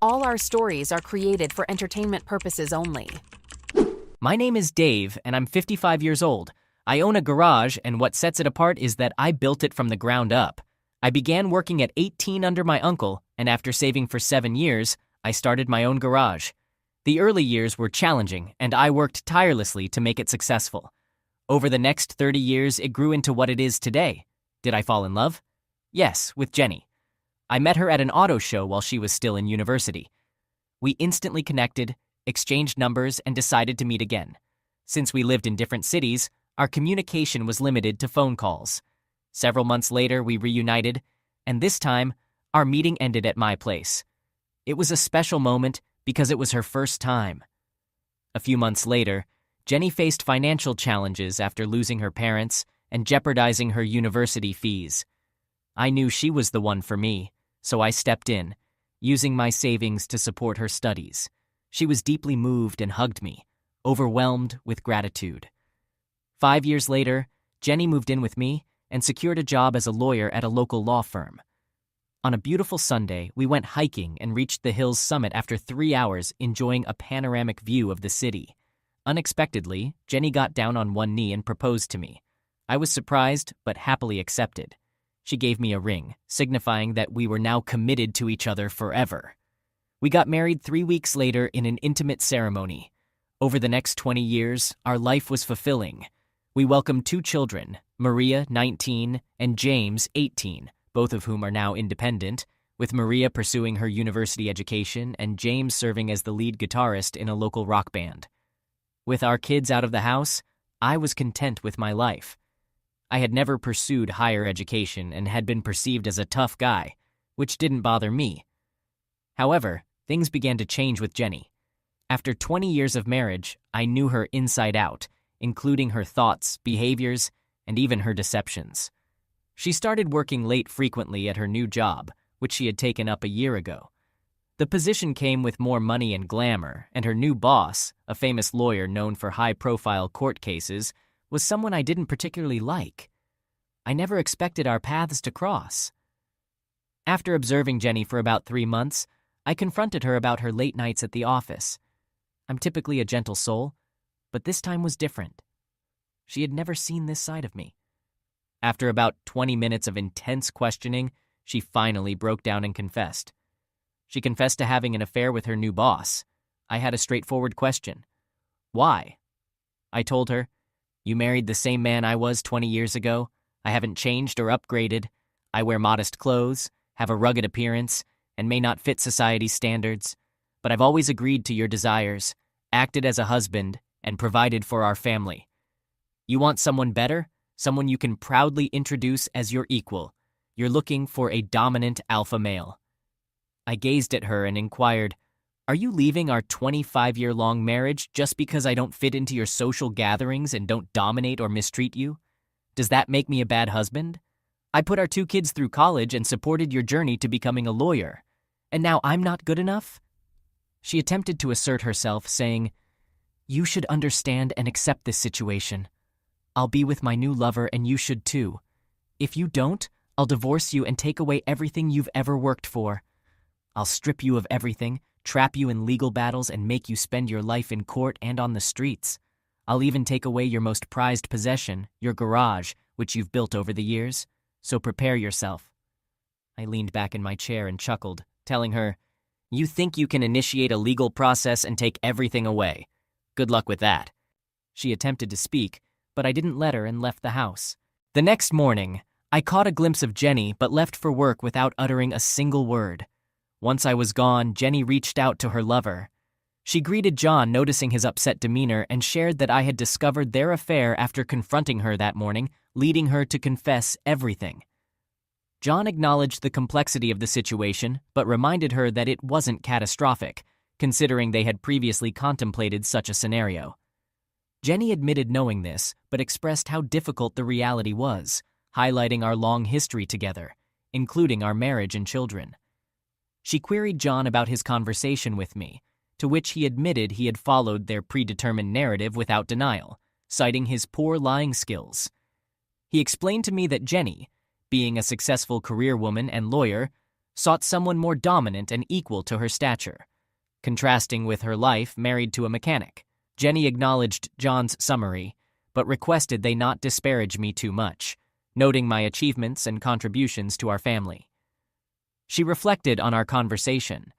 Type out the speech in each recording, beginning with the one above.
All our stories are created for entertainment purposes only. My name is Dave, and I'm 55 years old. I own a garage, and what sets it apart is that I built it from the ground up. I began working at 18 under my uncle, and after saving for 7 years, I started my own garage. The early years were challenging, and I worked tirelessly to make it successful. Over the next 30 years, it grew into what it is today. Did I fall in love? Yes, with Jenny. I met her at an auto show while she was still in university. We instantly connected, exchanged numbers, and decided to meet again. Since we lived in different cities, our communication was limited to phone calls. Several months later, we reunited, and this time, our meeting ended at my place. It was a special moment because it was her first time. A few months later, Jenny faced financial challenges after losing her parents and jeopardizing her university fees. I knew she was the one for me, so I stepped in, using my savings to support her studies. She was deeply moved and hugged me, overwhelmed with gratitude. 5 years later, Jenny moved in with me and secured a job as a lawyer at a local law firm. On a beautiful Sunday, we went hiking and reached the hill's summit after 3 hours, enjoying a panoramic view of the city. Unexpectedly, Jenny got down on one knee and proposed to me. I was surprised, but happily accepted. She gave me a ring, signifying that we were now committed to each other forever. We got married 3 weeks later in an intimate ceremony. Over the next 20 years, our life was fulfilling. We welcomed 2 children, Maria, 19, and James, 18, both of whom are now independent, with Maria pursuing her university education and James serving as the lead guitarist in a local rock band. With our kids out of the house, I was content with my life. I had never pursued higher education and had been perceived as a tough guy, which didn't bother me. However, things began to change with Jenny. After 20 years of marriage, I knew her inside out, including her thoughts, behaviors, and even her deceptions. She started working late frequently at her new job, which she had taken up a year ago. The position came with more money and glamour, and her new boss, a famous lawyer known for high-profile court cases, was someone I didn't particularly like. I never expected our paths to cross. After observing Jenny for about 3 months, I confronted her about her late nights at the office. I'm typically a gentle soul, but this time was different. She had never seen this side of me. After about 20 minutes of intense questioning, she finally broke down and confessed. She confessed to having an affair with her new boss. I had a straightforward question. Why? I told her, "You married the same man I was 20 years ago. I haven't changed or upgraded. I wear modest clothes, have a rugged appearance, and may not fit society's standards. But I've always agreed to your desires, acted as a husband, and provided for our family. You want someone better? Someone you can proudly introduce as your equal. You're looking for a dominant alpha male." I gazed at her and inquired, "Are you leaving our 25-year-long marriage just because I don't fit into your social gatherings and don't dominate or mistreat you? Does that make me a bad husband? I put our 2 kids through college and supported your journey to becoming a lawyer. And now I'm not good enough?" She attempted to assert herself, saying, "You should understand and accept this situation. I'll be with my new lover and you should too. If you don't, I'll divorce you and take away everything you've ever worked for. I'll strip you of everything, trap you in legal battles, and make you spend your life in court and on the streets. I'll even take away your most prized possession, your garage, which you've built over the years. So prepare yourself." I leaned back in my chair and chuckled, telling her, "You think you can initiate a legal process and take everything away? Good luck with that." She attempted to speak, but I didn't let her and left the house. The next morning, I caught a glimpse of Jenny but left for work without uttering a single word. Once I was gone, Jenny reached out to her lover. She greeted John, noticing his upset demeanor, and shared that I had discovered their affair after confronting her that morning, leading her to confess everything. John acknowledged the complexity of the situation, but reminded her that it wasn't catastrophic, considering they had previously contemplated such a scenario. Jenny admitted knowing this, but expressed how difficult the reality was, highlighting our long history together, including our marriage and children. She queried John about his conversation with me, to which he admitted he had followed their predetermined narrative without denial, citing his poor lying skills. He explained to me that Jenny, being a successful career woman and lawyer, sought someone more dominant and equal to her stature, contrasting with her life married to a mechanic. Jenny acknowledged John's summary, but requested they not disparage me too much, noting my achievements and contributions to our family. She reflected on our conversation,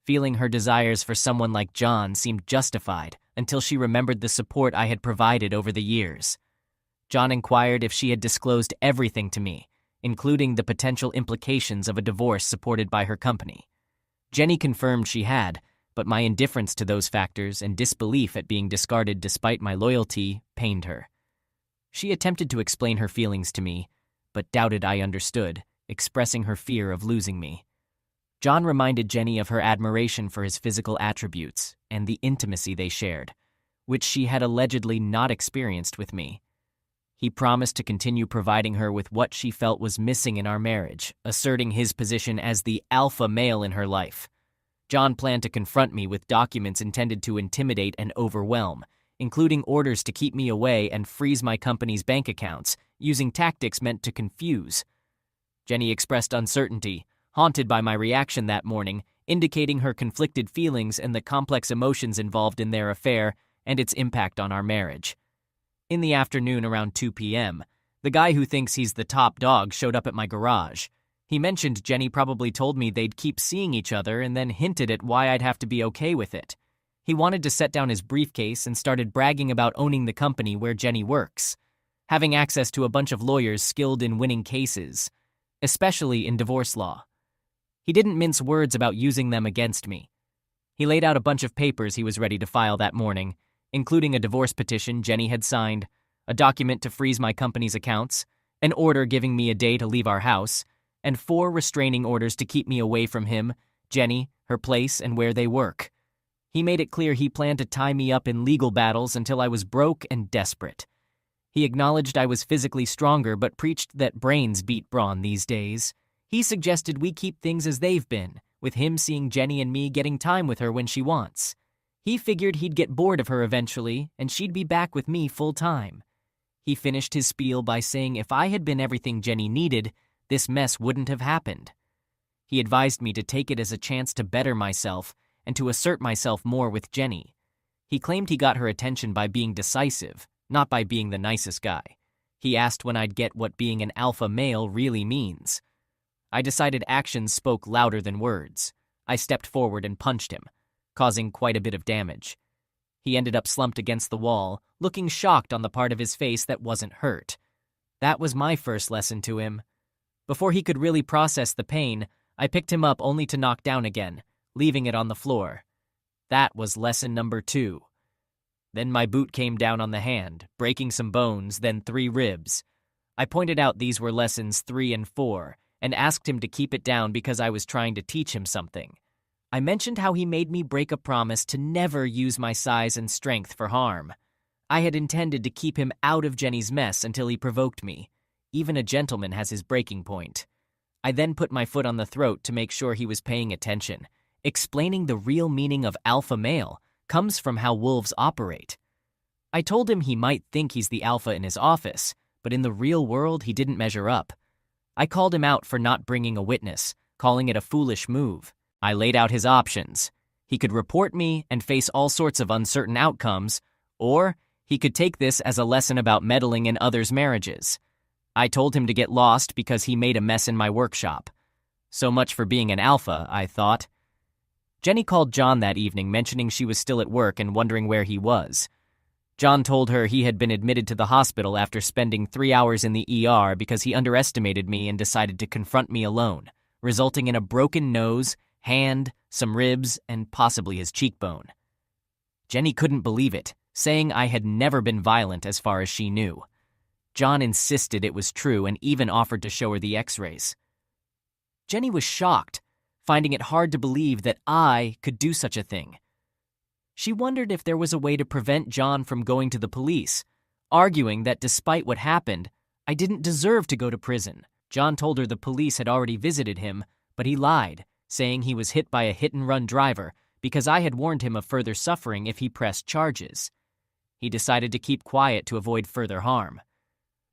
feeling her desires for someone like John seemed justified until she remembered the support I had provided over the years. John inquired if she had disclosed everything to me, including the potential implications of a divorce supported by her company. Jenny confirmed she had, but my indifference to those factors and disbelief at being discarded despite my loyalty pained her. She attempted to explain her feelings to me, but doubted I understood, expressing her fear of losing me. John reminded Jenny of her admiration for his physical attributes and the intimacy they shared, which she had allegedly not experienced with me. He promised to continue providing her with what she felt was missing in our marriage, asserting his position as the alpha male in her life. John planned to confront me with documents intended to intimidate and overwhelm, including orders to keep me away and freeze my company's bank accounts, using tactics meant to confuse. Jenny expressed uncertainty, haunted by my reaction that morning, indicating her conflicted feelings and the complex emotions involved in their affair and its impact on our marriage. In the afternoon around 2 p.m., the guy who thinks he's the top dog showed up at my garage. He mentioned Jenny probably told me they'd keep seeing each other and then hinted at why I'd have to be okay with it. He wanted to set down his briefcase and started bragging about owning the company where Jenny works, having access to a bunch of lawyers skilled in winning cases, especially in divorce law. He didn't mince words about using them against me. He laid out a bunch of papers he was ready to file that morning, including a divorce petition Jenny had signed, a document to freeze my company's accounts, an order giving me a day to leave our house, and 4 restraining orders to keep me away from him, Jenny, her place, and where they work. He made it clear he planned to tie me up in legal battles until I was broke and desperate. He acknowledged I was physically stronger but preached that brains beat brawn these days. He suggested we keep things as they've been, with him seeing Jenny and me getting time with her when she wants. He figured he'd get bored of her eventually, and she'd be back with me full-time. He finished his spiel by saying if I had been everything Jenny needed, this mess wouldn't have happened. He advised me to take it as a chance to better myself and to assert myself more with Jenny. He claimed he got her attention by being decisive, not by being the nicest guy. He asked when I'd get what being an alpha male really means. I decided actions spoke louder than words. I stepped forward and punched him, causing quite a bit of damage. He ended up slumped against the wall, looking shocked on the part of his face that wasn't hurt. That was my first lesson to him. Before he could really process the pain, I picked him up only to knock down again, leaving it on the floor. That was lesson number 2. Then my boot came down on the hand, breaking some bones, then 3 ribs. I pointed out these were lessons 3 and 4, and asked him to keep it down because I was trying to teach him something. I mentioned how he made me break a promise to never use my size and strength for harm. I had intended to keep him out of Jenny's mess until he provoked me. Even a gentleman has his breaking point. I then put my foot on the throat to make sure he was paying attention, explaining the real meaning of alpha male comes from how wolves operate. I told him he might think he's the alpha in his office, but in the real world he didn't measure up. I called him out for not bringing a witness, calling it a foolish move. I laid out his options. He could report me and face all sorts of uncertain outcomes, or he could take this as a lesson about meddling in others' marriages. I told him to get lost because he made a mess in my workshop. So much for being an alpha, I thought. Jenny called John that evening, mentioning she was still at work and wondering where he was. John told her he had been admitted to the hospital after spending 3 hours in the ER because he underestimated me and decided to confront me alone, resulting in a broken nose, hand, some ribs, and possibly his cheekbone. Jenny couldn't believe it, saying I had never been violent as far as she knew. John insisted it was true and even offered to show her the x-rays. Jenny was shocked, finding it hard to believe that I could do such a thing. She wondered if there was a way to prevent John from going to the police, arguing that despite what happened, I didn't deserve to go to prison. John told her the police had already visited him, but he lied, saying he was hit by a hit-and-run driver because I had warned him of further suffering if he pressed charges. He decided to keep quiet to avoid further harm.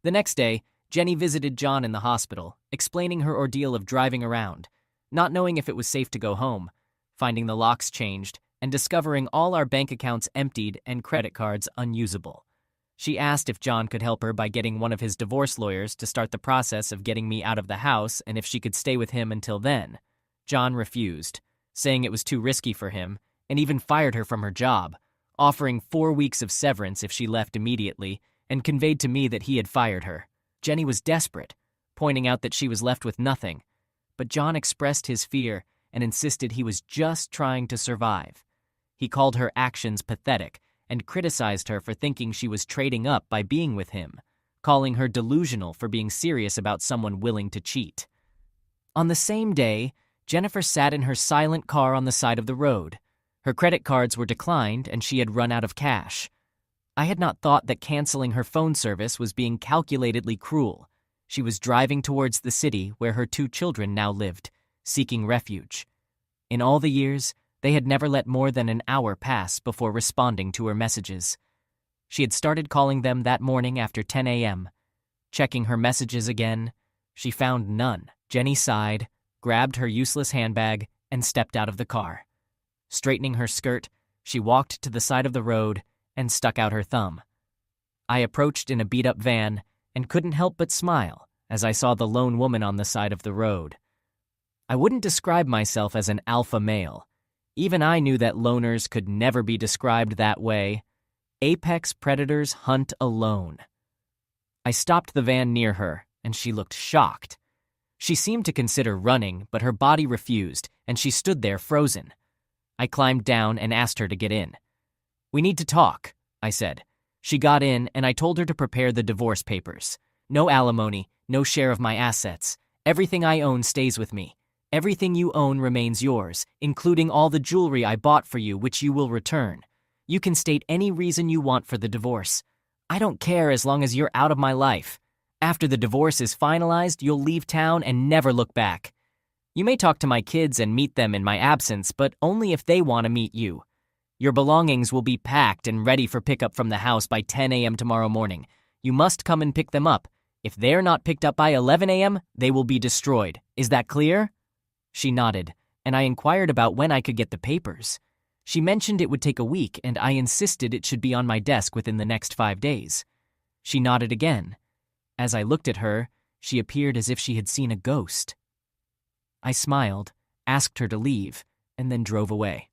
The next day, Jenny visited John in the hospital, explaining her ordeal of driving around. not knowing if it was safe to go home, finding the locks changed, and discovering all our bank accounts emptied and credit cards unusable. She asked if John could help her by getting one of his divorce lawyers to start the process of getting me out of the house and if she could stay with him until then. John refused, saying it was too risky for him, and even fired her from her job, offering 4 weeks of severance if she left immediately, and conveyed to me that he had fired her. Jenny was desperate, pointing out that she was left with nothing, but John expressed his fear and insisted he was just trying to survive. He called her actions pathetic and criticized her for thinking she was trading up by being with him, calling her delusional for being serious about someone willing to cheat. On the same day, Jennifer sat in her silent car on the side of the road. Her credit cards were declined and she had run out of cash. I had not thought that canceling her phone service was being calculatedly cruel. She was driving towards the city where her 2 children now lived, seeking refuge. In all the years, they had never let more than an hour pass before responding to her messages. She had started calling them that morning after 10 a.m. Checking her messages again, she found none. Jenny sighed, grabbed her useless handbag, and stepped out of the car. Straightening her skirt, she walked to the side of the road and stuck out her thumb. I approached in a beat-up van and couldn't help but smile as I saw the lone woman on the side of the road. I wouldn't describe myself as an alpha male. Even I knew that loners could never be described that way. Apex predators hunt alone. I stopped the van near her, and she looked shocked. She seemed to consider running, but her body refused, and she stood there frozen. I climbed down and asked her to get in. "We need to talk," I said. She got in, and I told her to prepare the divorce papers. No alimony, no share of my assets. Everything I own stays with me. Everything you own remains yours, including all the jewelry I bought for you, which you will return. You can state any reason you want for the divorce. I don't care as long as you're out of my life. After the divorce is finalized, you'll leave town and never look back. You may talk to my kids and meet them in my absence, but only if they want to meet you. Your belongings will be packed and ready for pickup from the house by 10 a.m. tomorrow morning. You must come and pick them up. If they're not picked up by 11 a.m., they will be destroyed. Is that clear? She nodded, and I inquired about when I could get the papers. She mentioned it would take a week, and I insisted it should be on my desk within the next 5 days. She nodded again. As I looked at her, she appeared as if she had seen a ghost. I smiled, asked her to leave, and then drove away.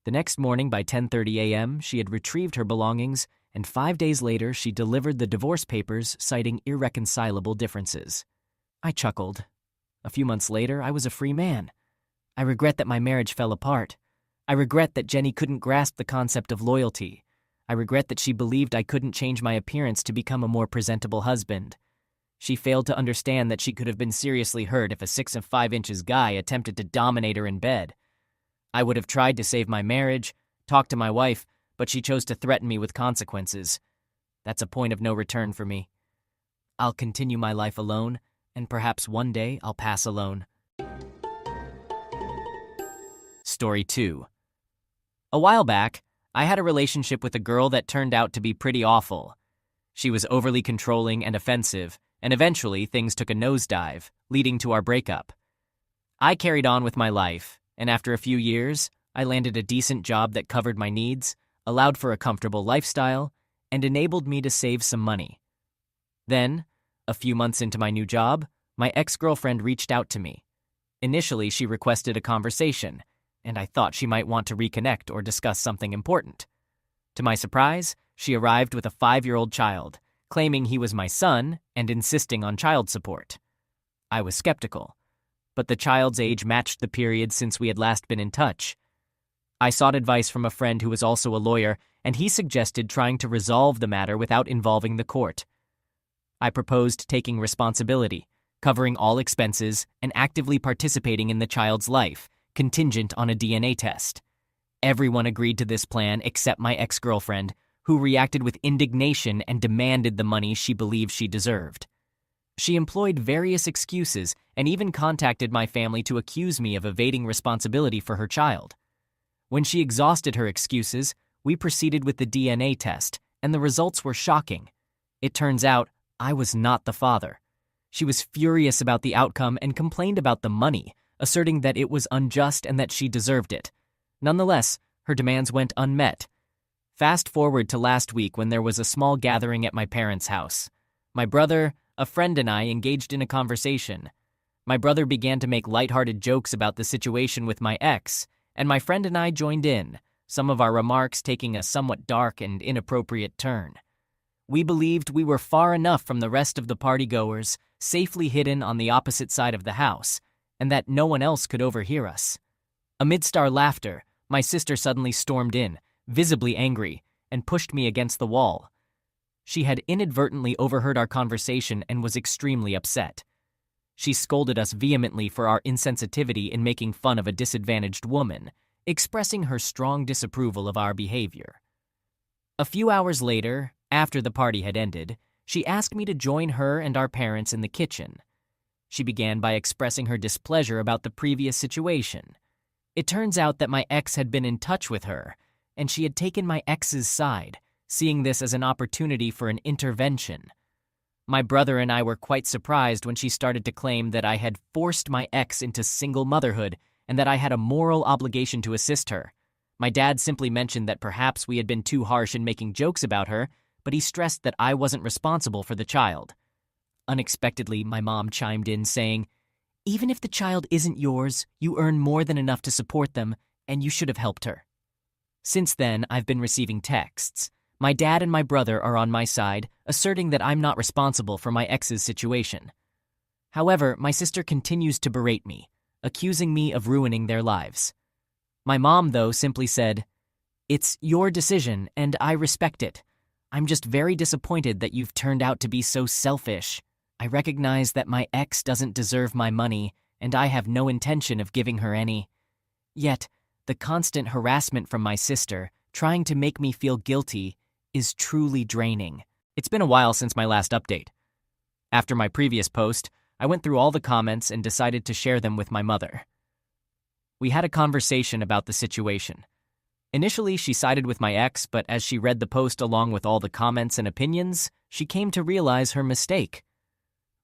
The next morning by 10:30 a.m., she had retrieved her belongings, and 5 days later she delivered the divorce papers, citing irreconcilable differences. I chuckled. A few months later, I was a free man. I regret that my marriage fell apart. I regret that Jenny couldn't grasp the concept of loyalty. I regret that she believed I couldn't change my appearance to become a more presentable husband. She failed to understand that she could have been seriously hurt if a 6 5 inches guy attempted to dominate her in bed. I would have tried to save my marriage, talked to my wife, but she chose to threaten me with consequences. That's a point of no return for me. I'll continue my life alone, and perhaps one day I'll pass alone. Story 2. A while back, I had a relationship with a girl that turned out to be pretty awful. She was overly controlling and offensive, and eventually things took a nosedive, leading to our breakup. I carried on with my life, and after a few years, I landed a decent job that covered my needs, allowed for a comfortable lifestyle, and enabled me to save some money. Then, a few months into my new job, my ex-girlfriend reached out to me. Initially, she requested a conversation, and I thought she might want to reconnect or discuss something important. To my surprise, she arrived with a 5-year-old child, claiming he was my son and insisting on child support. I was skeptical, but the child's age matched the period since we had last been in touch. I sought advice from a friend who was also a lawyer, and he suggested trying to resolve the matter without involving the court. I proposed taking responsibility, covering all expenses, and actively participating in the child's life, contingent on a DNA test. Everyone agreed to this plan except my ex-girlfriend, who reacted with indignation and demanded the money she believed she deserved. She employed various excuses and even contacted my family to accuse me of evading responsibility for her child. When she exhausted her excuses, we proceeded with the DNA test, and the results were shocking. It turns out I was not the father. She was furious about the outcome and complained about the money, asserting that it was unjust and that she deserved it. Nonetheless, her demands went unmet. Fast forward to last week when there was a small gathering at my parents' house. My brother, a friend, and I engaged in a conversation. My brother began to make lighthearted jokes about the situation with my ex, and my friend and I joined in, some of our remarks taking a somewhat dark and inappropriate turn. We believed we were far enough from the rest of the partygoers, safely hidden on the opposite side of the house, and that no one else could overhear us. Amidst our laughter, my sister suddenly stormed in, visibly angry, and pushed me against the wall. She had inadvertently overheard our conversation and was extremely upset. She scolded us vehemently for our insensitivity in making fun of a disadvantaged woman, expressing her strong disapproval of our behavior. A few hours later, after the party had ended, she asked me to join her and our parents in the kitchen. She began by expressing her displeasure about the previous situation. It turns out that my ex had been in touch with her, and she had taken my ex's side, seeing this as an opportunity for an intervention. My brother and I were quite surprised when she started to claim that I had forced my ex into single motherhood and that I had a moral obligation to assist her. My dad simply mentioned that perhaps we had been too harsh in making jokes about her, but he stressed that I wasn't responsible for the child. Unexpectedly, my mom chimed in saying, "Even if the child isn't yours, you earn more than enough to support them, and you should have helped her." Since then, I've been receiving texts. My dad and my brother are on my side, asserting that I'm not responsible for my ex's situation. However, my sister continues to berate me, accusing me of ruining their lives. My mom, though, simply said, "It's your decision, and I respect it. I'm just very disappointed that you've turned out to be so selfish. I recognize that my ex doesn't deserve my money, and I have no intention of giving her any. Yet, the constant harassment from my sister, trying to make me feel guilty, is truly draining." It's been a while since my last update. After my previous post, I went through all the comments and decided to share them with my mother. We had a conversation about the situation. Initially, she sided with my ex, but as she read the post along with all the comments and opinions, she came to realize her mistake.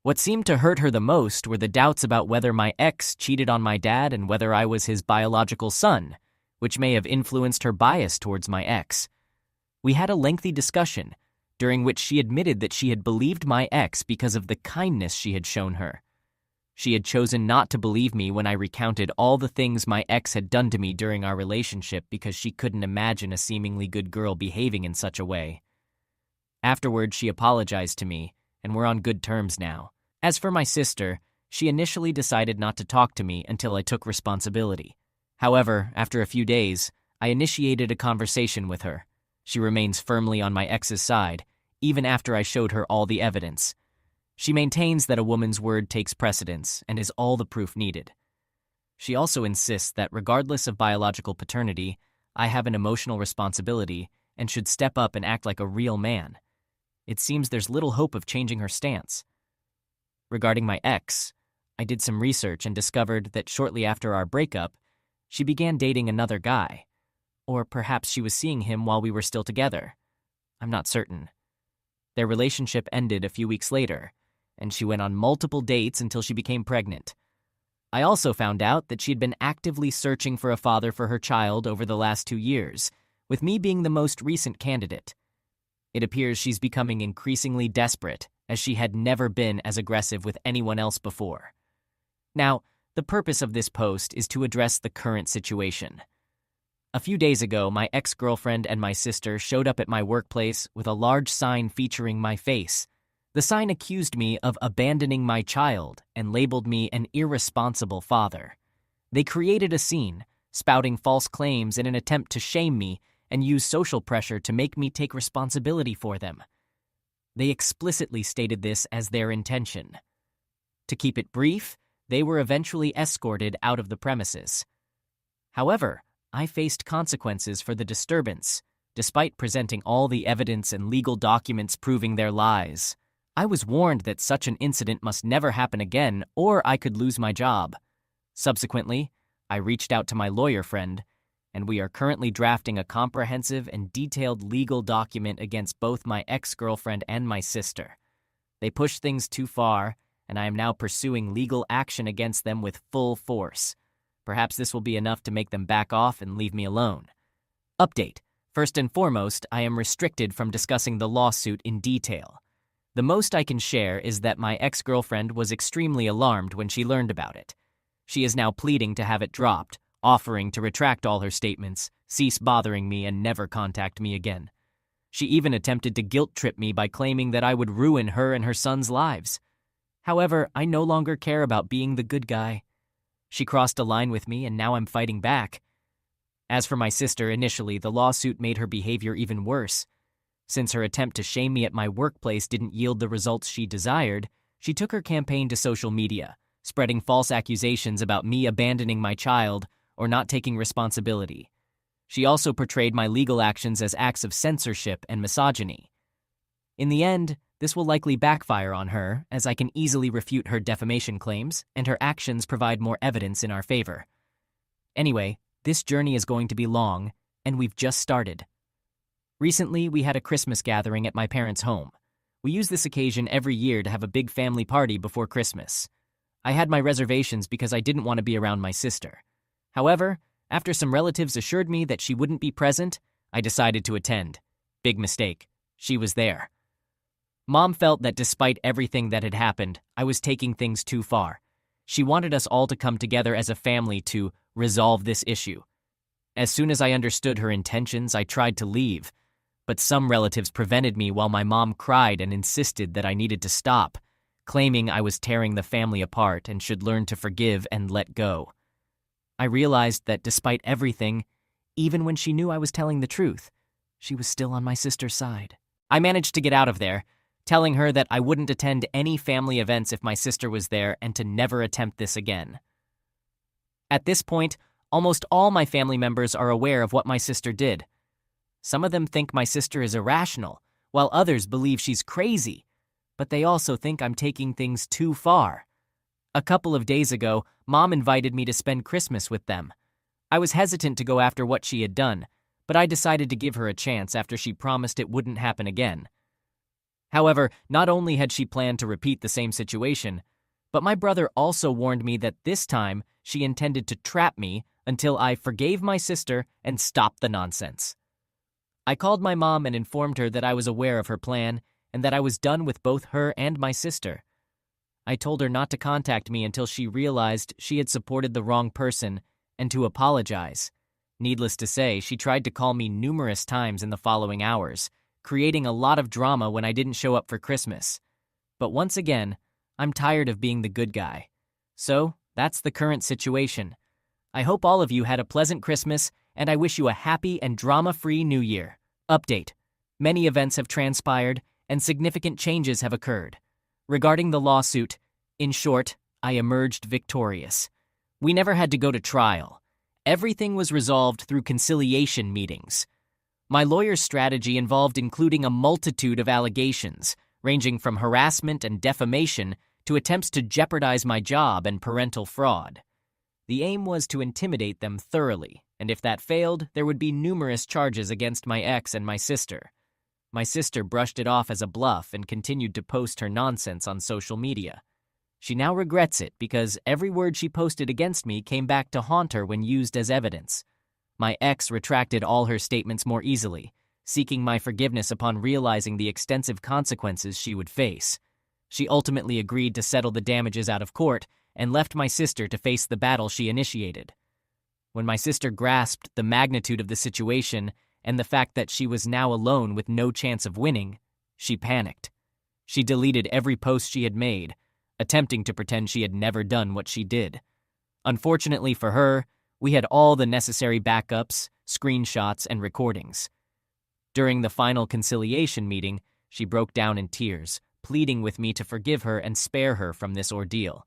What seemed to hurt her the most were the doubts about whether my ex cheated on my dad and whether I was his biological son, which may have influenced her bias towards my ex. We had a lengthy discussion, during which she admitted that she had believed my ex because of the kindness she had shown her. She had chosen not to believe me when I recounted all the things my ex had done to me during our relationship because she couldn't imagine a seemingly good girl behaving in such a way. Afterward, she apologized to me, and we're on good terms now. As for my sister, she initially decided not to talk to me until I took responsibility. However, after a few days, I initiated a conversation with her. She remains firmly on my ex's side, even after I showed her all the evidence. She maintains that a woman's word takes precedence and is all the proof needed. She also insists that regardless of biological paternity, I have an emotional responsibility and should step up and act like a real man. It seems there's little hope of changing her stance. Regarding my ex, I did some research and discovered that shortly after our breakup, she began dating another guy. Or perhaps she was seeing him while we were still together. I'm not certain. Their relationship ended a few weeks later, and she went on multiple dates until she became pregnant. I also found out that she had been actively searching for a father for her child over the last 2 years, with me being the most recent candidate. It appears she's becoming increasingly desperate, as she had never been as aggressive with anyone else before. Now, the purpose of this post is to address the current situation. A few days ago, my ex-girlfriend and my sister showed up at my workplace with a large sign featuring my face. The sign accused me of abandoning my child and labeled me an irresponsible father. They created a scene, spouting false claims in an attempt to shame me and use social pressure to make me take responsibility for them. They explicitly stated this as their intention. To keep it brief, they were eventually escorted out of the premises. However, I faced consequences for the disturbance, despite presenting all the evidence and legal documents proving their lies. I was warned that such an incident must never happen again, or I could lose my job. Subsequently, I reached out to my lawyer friend, and we are currently drafting a comprehensive and detailed legal document against both my ex-girlfriend and my sister. They pushed things too far, and I am now pursuing legal action against them with full force. Perhaps this will be enough to make them back off and leave me alone. Update. First and foremost, I am restricted from discussing the lawsuit in detail. The most I can share is that my ex-girlfriend was extremely alarmed when she learned about it. She is now pleading to have it dropped, offering to retract all her statements, cease bothering me, and never contact me again. She even attempted to guilt-trip me by claiming that I would ruin her and her son's lives. However, I no longer care about being the good guy. She crossed a line with me, and now I'm fighting back. As for my sister, initially, the lawsuit made her behavior even worse. Since her attempt to shame me at my workplace didn't yield the results she desired, she took her campaign to social media, spreading false accusations about me abandoning my child or not taking responsibility. She also portrayed my legal actions as acts of censorship and misogyny. In the end, this will likely backfire on her, as I can easily refute her defamation claims, and her actions provide more evidence in our favor. Anyway, this journey is going to be long, and we've just started. Recently, we had a Christmas gathering at my parents' home. We use this occasion every year to have a big family party before Christmas. I had my reservations because I didn't want to be around my sister. However, after some relatives assured me that she wouldn't be present, I decided to attend. Big mistake. She was there. Mom felt that despite everything that had happened, I was taking things too far. She wanted us all to come together as a family to resolve this issue. As soon as I understood her intentions, I tried to leave, but some relatives prevented me while my mom cried and insisted that I needed to stop, claiming I was tearing the family apart and should learn to forgive and let go. I realized that despite everything, even when she knew I was telling the truth, she was still on my sister's side. I managed to get out of there, telling her that I wouldn't attend any family events if my sister was there and to never attempt this again. At this point, almost all my family members are aware of what my sister did. Some of them think my sister is irrational, while others believe she's crazy, but they also think I'm taking things too far. A couple of days ago, Mom invited me to spend Christmas with them. I was hesitant to go after what she had done, but I decided to give her a chance after she promised it wouldn't happen again. However, not only had she planned to repeat the same situation, but my brother also warned me that this time she intended to trap me until I forgave my sister and stopped the nonsense. I called my mom and informed her that I was aware of her plan and that I was done with both her and my sister. I told her not to contact me until she realized she had supported the wrong person and to apologize. Needless to say, she tried to call me numerous times in the following hours, creating a lot of drama when I didn't show up for Christmas. But once again, I'm tired of being the good guy. So, that's the current situation. I hope all of you had a pleasant Christmas, and I wish you a happy and drama-free New Year. Update. Many events have transpired, and significant changes have occurred. Regarding the lawsuit, in short, I emerged victorious. We never had to go to trial. Everything was resolved through conciliation meetings. My lawyer's strategy involved including a multitude of allegations, ranging from harassment and defamation to attempts to jeopardize my job and parental fraud. The aim was to intimidate them thoroughly, and if that failed, there would be numerous charges against my ex and my sister. My sister brushed it off as a bluff and continued to post her nonsense on social media. She now regrets it because every word she posted against me came back to haunt her when used as evidence. My ex retracted all her statements more easily, seeking my forgiveness upon realizing the extensive consequences she would face. She ultimately agreed to settle the damages out of court and left my sister to face the battle she initiated. When my sister grasped the magnitude of the situation and the fact that she was now alone with no chance of winning, she panicked. She deleted every post she had made, attempting to pretend she had never done what she did. Unfortunately for her, we had all the necessary backups, screenshots, and recordings. During the final conciliation meeting, she broke down in tears, pleading with me to forgive her and spare her from this ordeal.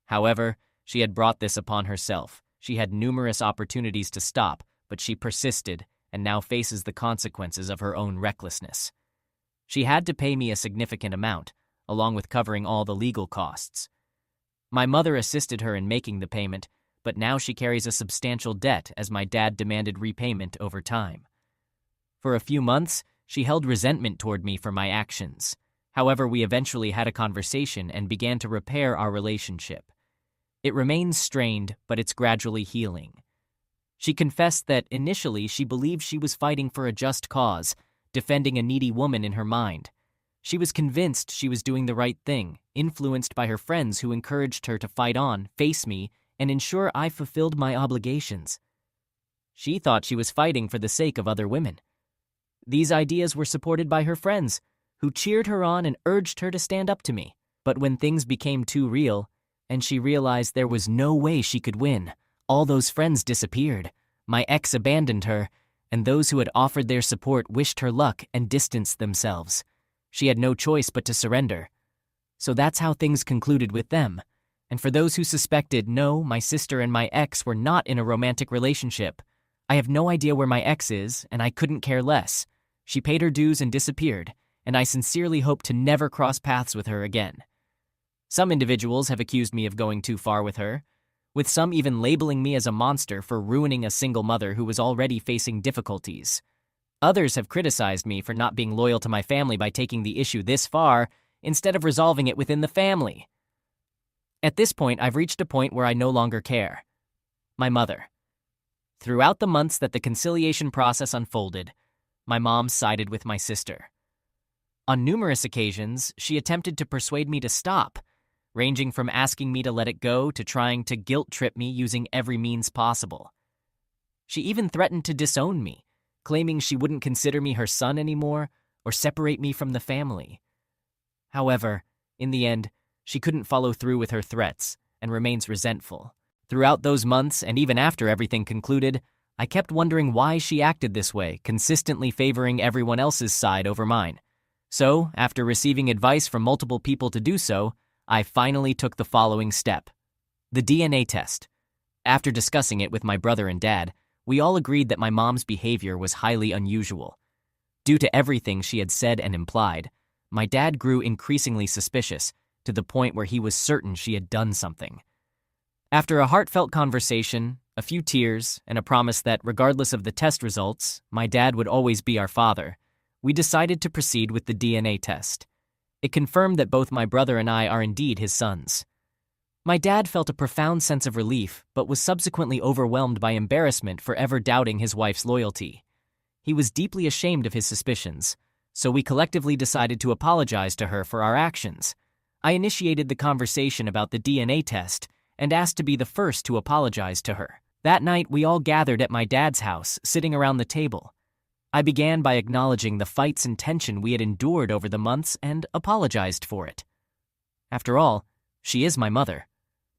However, she had brought this upon herself. She had numerous opportunities to stop, but she persisted and now faces the consequences of her own recklessness. She had to pay me a significant amount, along with covering all the legal costs. My mother assisted her in making the payment, but now she carries a substantial debt as my dad demanded repayment over time. For a few months, she held resentment toward me for my actions. However, we eventually had a conversation and began to repair our relationship. It remains strained, but it's gradually healing. She confessed that initially she believed she was fighting for a just cause, defending a needy woman in her mind. She was convinced she was doing the right thing, influenced by her friends who encouraged her to fight on, face me, and ensure I fulfilled my obligations. She thought she was fighting for the sake of other women. These ideas were supported by her friends, who cheered her on and urged her to stand up to me. But when things became too real, and she realized there was no way she could win, all those friends disappeared. My ex abandoned her, and those who had offered their support wished her luck and distanced themselves. She had no choice but to surrender. So that's how things concluded with them. And for those who suspected, no, my sister and my ex were not in a romantic relationship. I have no idea where my ex is, and I couldn't care less. She paid her dues and disappeared, and I sincerely hope to never cross paths with her again. Some individuals have accused me of going too far with her, with some even labeling me as a monster for ruining a single mother who was already facing difficulties. Others have criticized me for not being loyal to my family by taking the issue this far instead of resolving it within the family. At this point, I've reached a point where I no longer care. My mother. Throughout the months that the conciliation process unfolded, my mom sided with my sister. On numerous occasions, she attempted to persuade me to stop, ranging from asking me to let it go to trying to guilt-trip me using every means possible. She even threatened to disown me, claiming she wouldn't consider me her son anymore or separate me from the family. However, in the end, she couldn't follow through with her threats and remains resentful. Throughout those months, and even after everything concluded, I kept wondering why she acted this way, consistently favoring everyone else's side over mine. So, after receiving advice from multiple people to do so, I finally took the following step: the DNA test. After discussing it with my brother and dad, we all agreed that my mom's behavior was highly unusual. Due to everything she had said and implied, my dad grew increasingly suspicious, to the point where he was certain she had done something. After a heartfelt conversation, a few tears, and a promise that regardless of the test results, my dad would always be our father, we decided to proceed with the DNA test. It confirmed that both my brother and I are indeed his sons. My dad felt a profound sense of relief, but was subsequently overwhelmed by embarrassment for ever doubting his wife's loyalty. He was deeply ashamed of his suspicions, so we collectively decided to apologize to her for our actions. I initiated the conversation about the DNA test and asked to be the first to apologize to her. That night, we all gathered at my dad's house, sitting around the table. I began by acknowledging the fights and tension we had endured over the months and apologized for it. After all, she is my mother,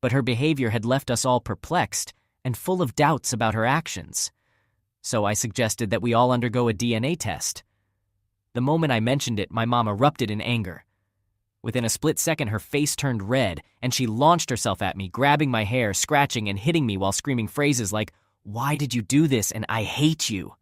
but her behavior had left us all perplexed and full of doubts about her actions. So I suggested that we all undergo a DNA test. The moment I mentioned it, my mom erupted in anger. Within a split second, her face turned red, and she launched herself at me, grabbing my hair, scratching and hitting me while screaming phrases like, "Why did you do this?" and "I hate you."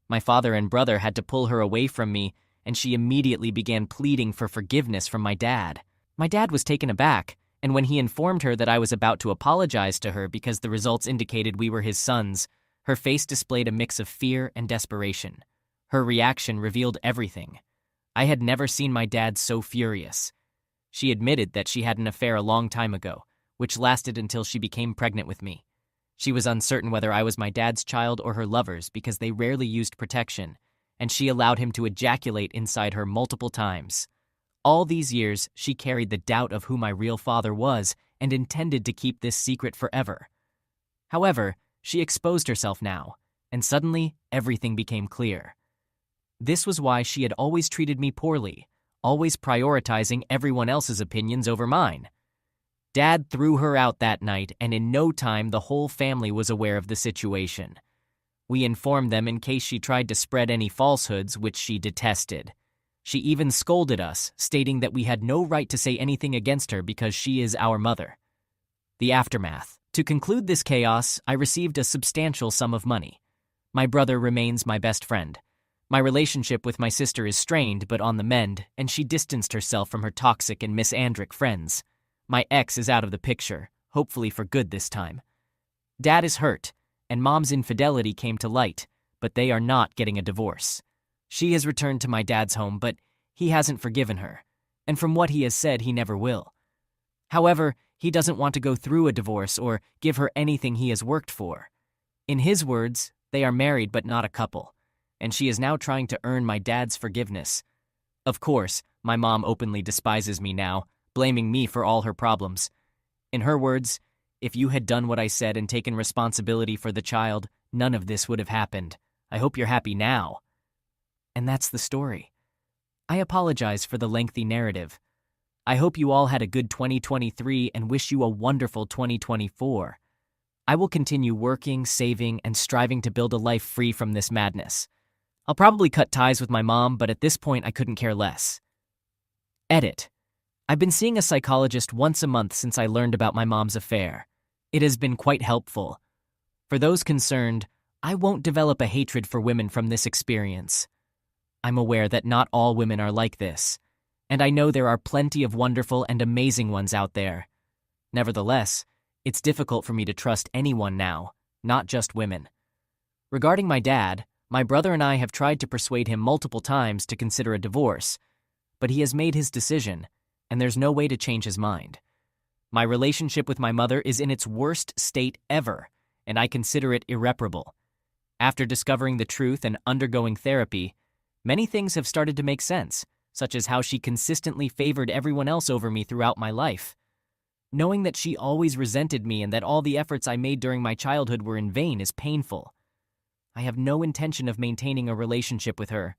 My father and brother had to pull her away from me, and she immediately began pleading for forgiveness from my dad. My dad was taken aback, and when he informed her that I was about to apologize to her because the results indicated we were his sons, her face displayed a mix of fear and desperation. Her reaction revealed everything. I had never seen my dad so furious. She admitted that she had an affair a long time ago, which lasted until she became pregnant with me. She was uncertain whether I was my dad's child or her lover's because they rarely used protection, and she allowed him to ejaculate inside her multiple times. All these years, she carried the doubt of who my real father was and intended to keep this secret forever. However, she exposed herself now, and suddenly everything became clear. This was why she had always treated me poorly, always prioritizing everyone else's opinions over mine. Dad threw her out that night, and in no time the whole family was aware of the situation. We informed them in case she tried to spread any falsehoods, which she detested. She even scolded us, stating that we had no right to say anything against her because she is our mother. The aftermath. To conclude this chaos, I received a substantial sum of money. My brother remains my best friend. My relationship with my sister is strained but on the mend, and she distanced herself from her toxic and misandric friends. My ex is out of the picture, hopefully for good this time. Dad is hurt, and Mom's infidelity came to light, but they are not getting a divorce. She has returned to my dad's home, but he hasn't forgiven her. and from what he has said, he never will. However, he doesn't want to go through a divorce or give her anything he has worked for. In his words, they are married but not a couple, and she is now trying to earn my dad's forgiveness. Of course, my mom openly despises me now, blaming me for all her problems. In her words, if you had done what I said and taken responsibility for the child, none of this would have happened. I hope you're happy now. And that's the story. I apologize for the lengthy narrative. I hope you all had a good 2023 and wish you a wonderful 2024. I will continue working, saving, and striving to build a life free from this madness. I'll probably cut ties with my mom, but at this point I couldn't care less. Edit. I've been seeing a psychologist once a month since I learned about my mom's affair. It has been quite helpful. For those concerned, I won't develop a hatred for women from this experience. I'm aware that not all women are like this, and I know there are plenty of wonderful and amazing ones out there. Nevertheless, it's difficult for me to trust anyone now, not just women. Regarding my dad, my brother and I have tried to persuade him multiple times to consider a divorce, but he has made his decision, and there's no way to change his mind. My relationship with my mother is in its worst state ever, and I consider it irreparable. After discovering the truth and undergoing therapy, many things have started to make sense, such as how she consistently favored everyone else over me throughout my life. Knowing that she always resented me and that all the efforts I made during my childhood were in vain is painful. I have no intention of maintaining a relationship with her.